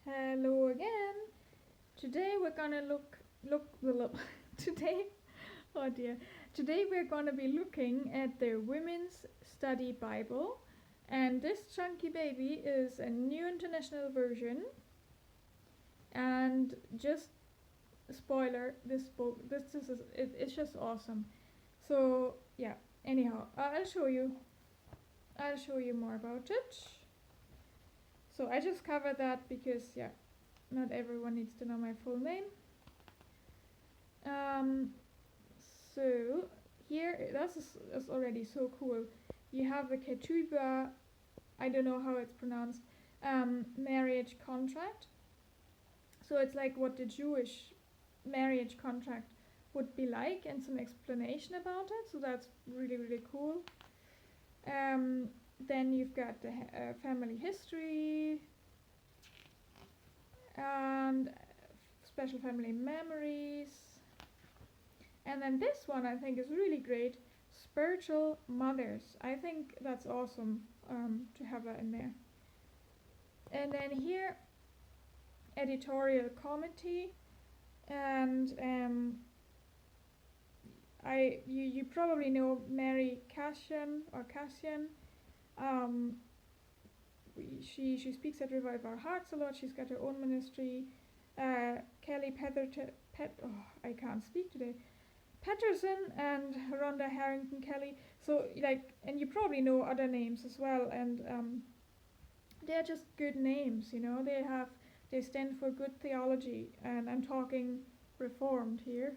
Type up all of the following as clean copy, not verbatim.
Hello again. Today we're gonna look today. Oh dear. Today we're gonna be looking at the Women's Study Bible, and this chunky baby is a New International Version. And just spoiler, this book, it's just awesome. So yeah. Anyhow, I'll show you. I'll show you more about it. So I just covered that because not everyone needs to know my full name. Um, so here, this is already so cool. You have the Ketubah, I don't know how it's pronounced, marriage contract. So it's like what the Jewish marriage contract would be like, and some explanation about it. So that's really, really cool. Then you've got the family history and special family memories. And then this one I think is really great, spiritual mothers. I think that's awesome to have that in there. And then here, editorial committee, and you probably know Mary Cassian or Cassian. She speaks at Revive Our Hearts a lot. She's got her own ministry. Kelly I can't speak today. Patterson and Rhonda Harrington Kelly. So and you probably know other names as well. And they're just good names, you know. They stand for good theology, and I'm talking Reformed here,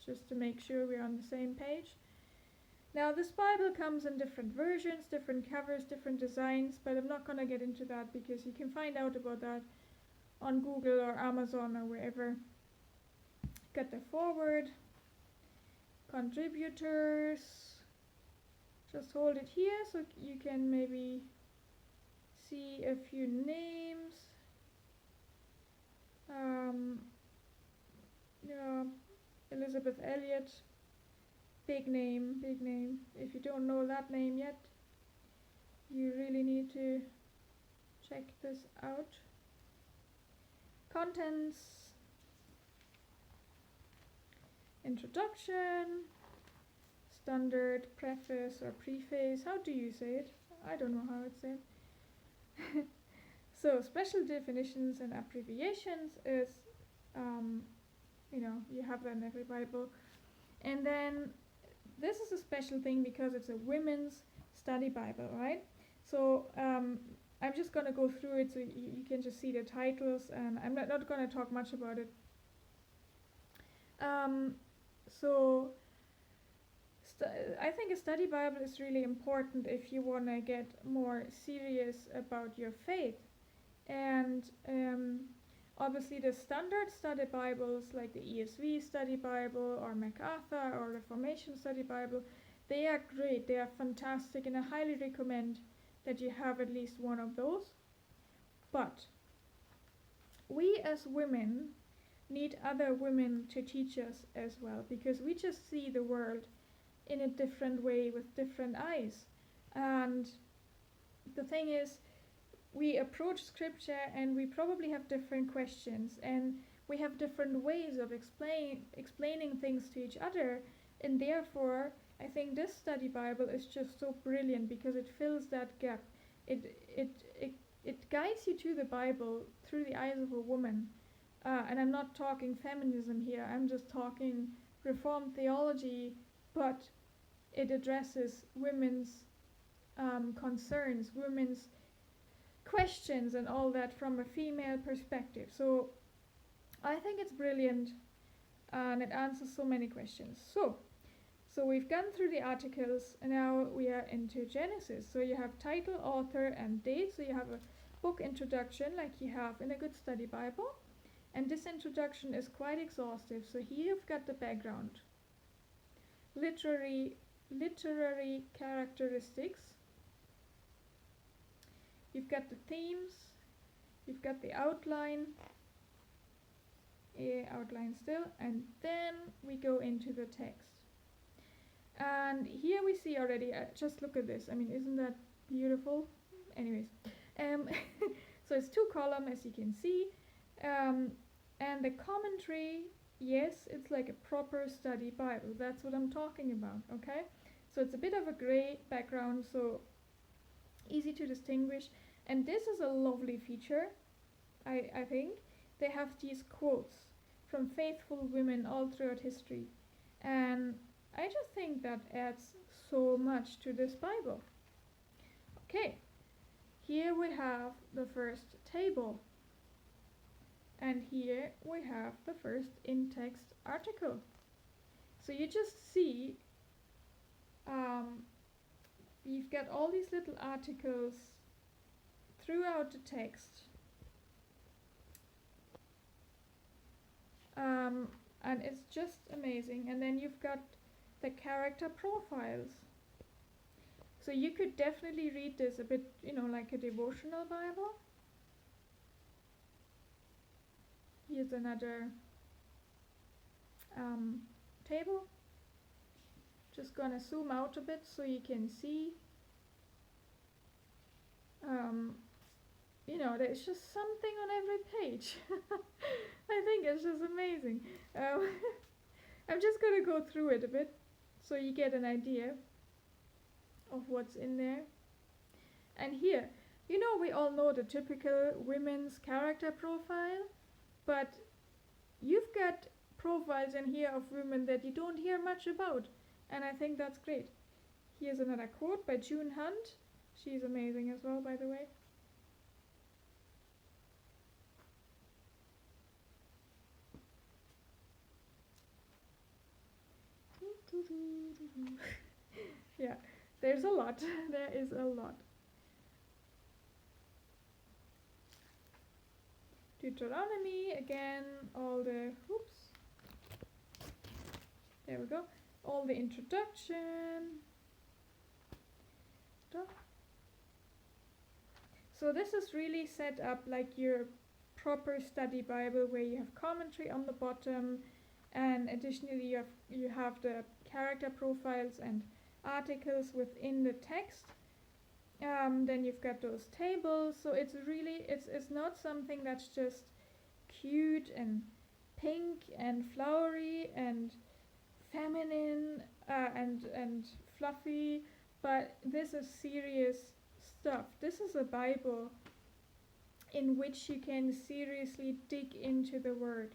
just to make sure we're on the same page. Now this Bible comes in different versions, different covers, different designs, but I'm not going to get into that because you can find out about that on Google or Amazon or wherever. Got the forward, contributors, just hold it here so you can maybe see a few names. Elizabeth Elliot, big name. If you don't know that name yet, you really need to check this out. Contents, introduction, standard, preface or preface. How do you say it? I don't know how it's said. So special definitions and abbreviations is, you have that in every Bible. And then this is a special thing because it's a women's study Bible, right? So I'm just going to go through it so you can just see the titles, and I'm not going to talk much about it. I think a study Bible is really important if you want to get more serious about your faith. And obviously the standard study Bibles like the ESV study Bible or MacArthur or Reformation study Bible, they are great, they are fantastic, and I highly recommend that you have at least one of those. But we as women need other women to teach us as well, because we just see the world in a different way with different eyes. And the thing is, we approach scripture and we probably have different questions, and we have different ways of explaining things to each other, and therefore I think this study Bible is just so brilliant because it fills that gap. It guides you to the Bible through the eyes of a woman, and I'm not talking feminism here, I'm just talking Reformed theology, but it addresses women's concerns, women's questions and all that from a female perspective. So I think it's brilliant, and it answers so many questions. So we've gone through the articles, and now we are into Genesis. So you have title, author, and date. So you have a book introduction like you have in a good study Bible, and this introduction is quite exhaustive. So here you've got the background, literary characteristics. You've got the themes, you've got the outline still, and then we go into the text. And here we see already, just look at this, I mean, isn't that beautiful? Anyways, so it's two columns, as you can see, Um, and the commentary, yes, it's like a proper study Bible. That's what I'm talking about, okay? So it's a bit of a gray background, so easy to distinguish. And this is a lovely feature, I think. They have these quotes from faithful women all throughout history. And I just think that adds so much to this Bible. Okay, here we have the first table. And here we have the first in-text article. So you just see you've got all these little articles throughout the text. And it's just amazing. And then you've got the character profiles. So you could definitely read this a bit, like a devotional Bible. Here's another table. Just gonna zoom out a bit so you can see. There's just something on every page. I think it's just amazing. I'm just gonna go through it a bit so you get an idea of what's in there. And here, we all know the typical women's character profile, but you've got profiles in here of women that you don't hear much about, and I think that's great. Here's another quote by June Hunt. She's amazing as well, by the way. Yeah, there's a lot. There is a lot. Deuteronomy, again, all the, there we go, all the introduction stuff. So this is really set up like your proper study Bible where you have commentary on the bottom, and additionally you have the character profiles and articles within the text. Then you've got those tables, so it's really it's not something that's just cute and pink and flowery and feminine and fluffy, but this is serious stuff. This is a Bible in which you can seriously dig into the word.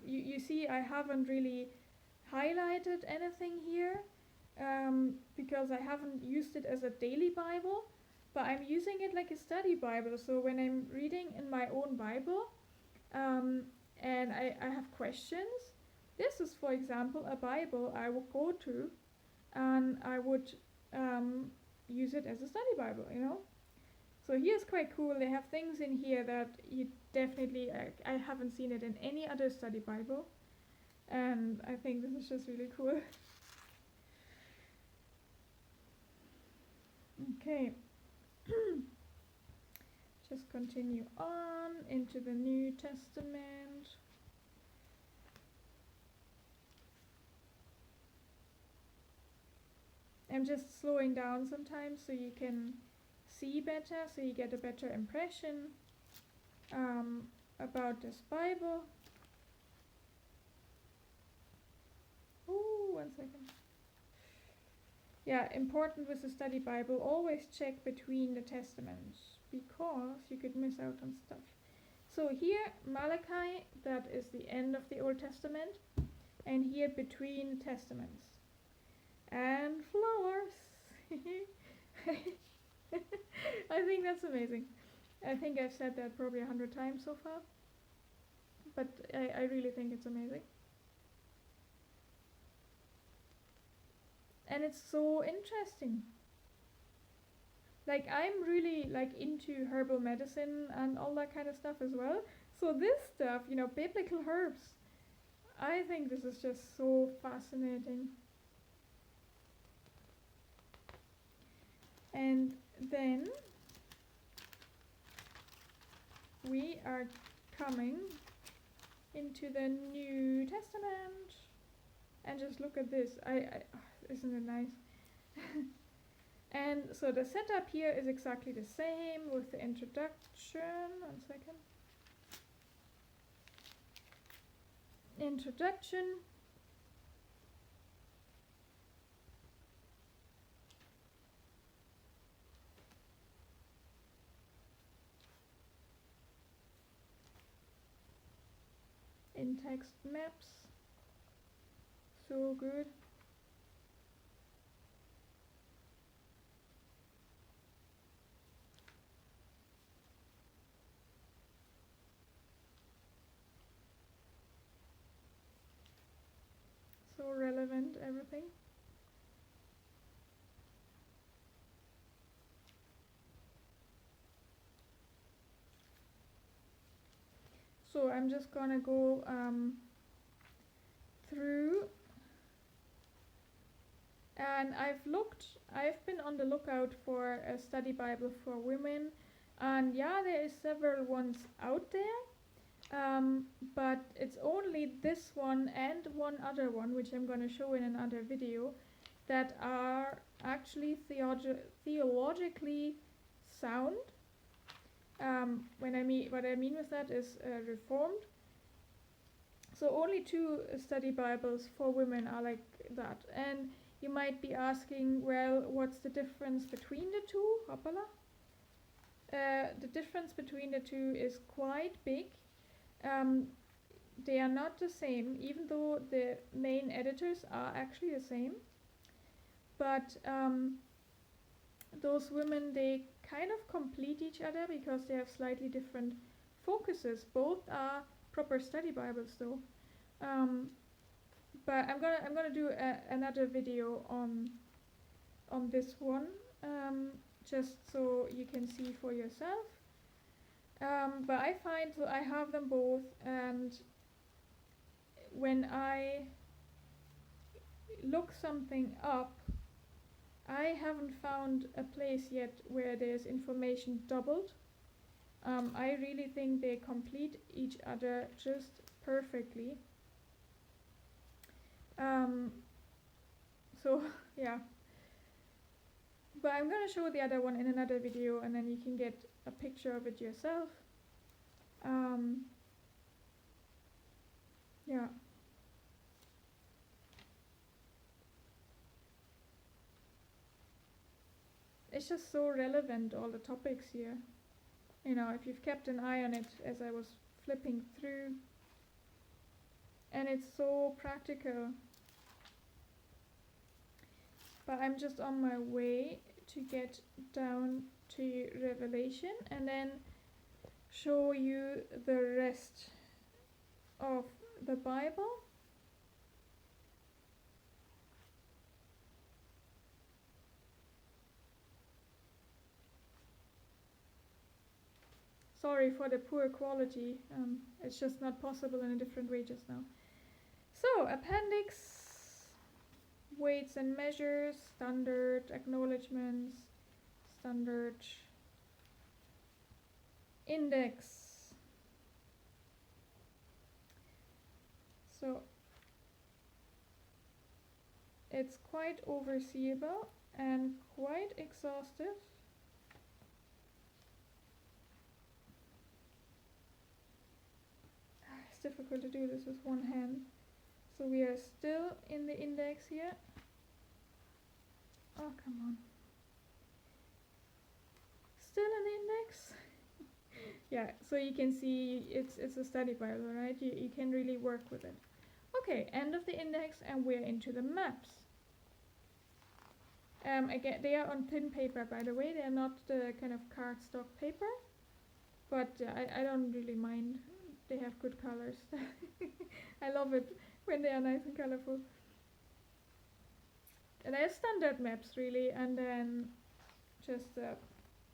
You see, I haven't really highlighted anything here because I haven't used it as a daily Bible, but I'm using it like a study Bible. So when I'm reading in my own Bible and I have questions, this is, for example, a Bible I would go to and I would use it as a study Bible, So here's quite cool. They have things in here that you definitely, I haven't seen it in any other study Bible. And I think this is just really cool. Okay. Just continue on into the New Testament. I'm just slowing down sometimes so you can see better, so you get a better impression about this Bible. Ooh, 1 second. Yeah, important with the study Bible, always check between the testaments because you could miss out on stuff. So here, Malachi, that is the end of the Old Testament, and here between testaments. And flowers. I think that's amazing. I think I've said that probably 100 times so far, but I really think it's amazing. And it's so interesting. Like, I'm really into herbal medicine and all that kind of stuff as well. So this stuff, biblical herbs, I think this is just so fascinating. And then we are coming into the New Testament. And just look at this. Isn't it nice? And so the setup here is exactly the same with the introduction. One second. Introduction. In-text maps. So good. So relevant, everything. So I'm just gonna go through, and I've been on the lookout for a study Bible for women, and yeah, there is several ones out there, but it's only this one and one other one, which I'm gonna show in another video, that are actually theologically sound. What I mean with that is reformed. So only two study Bibles for women are like that. And you might be asking, well, what's the difference between the two? Hoppala. The difference between the two is quite big. They are not the same, even though the main editors are actually the same. But those women, they kind of complete each other because they have slightly different focuses. Both are proper study Bibles though. But I'm gonna do another video on this one, just so you can see for yourself. But I find, so I have them both, and when I look something up, I haven't found a place yet where there's information doubled. I really think they complete each other just perfectly. So yeah, but I'm gonna show the other one in another video, and then you can get a picture of it yourself. Yeah. It's just so relevant, all the topics here. You know, if you've kept an eye on it as I was flipping through. And it's so practical. But I'm just on my way to get down to Revelation and then show you the rest of the Bible. Sorry for the poor quality, it's just not possible in a different way just now. So, appendix, weights and measures, standard, acknowledgements, standard, index. So, it's quite overseeable and quite exhaustive. It's difficult to do this with one hand. So we are still in the index here. Oh, come on. Still in the index? Yeah, so you can see it's a study Bible, right? You can really work with it. Okay, end of the index, and we're into the maps. Again, they are on thin paper, by the way. They are not the kind of cardstock paper, but I don't really mind. They have good colors. I love it when they are nice and colorful. And they're standard maps, really, and then just the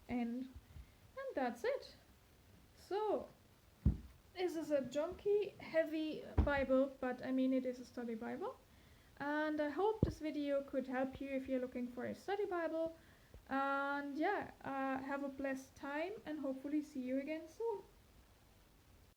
end. And that's it. So, this is a junky, heavy Bible, but I mean it is a study Bible. And I hope this video could help you if you're looking for a study Bible. And yeah, have a blessed time and hopefully see you again soon.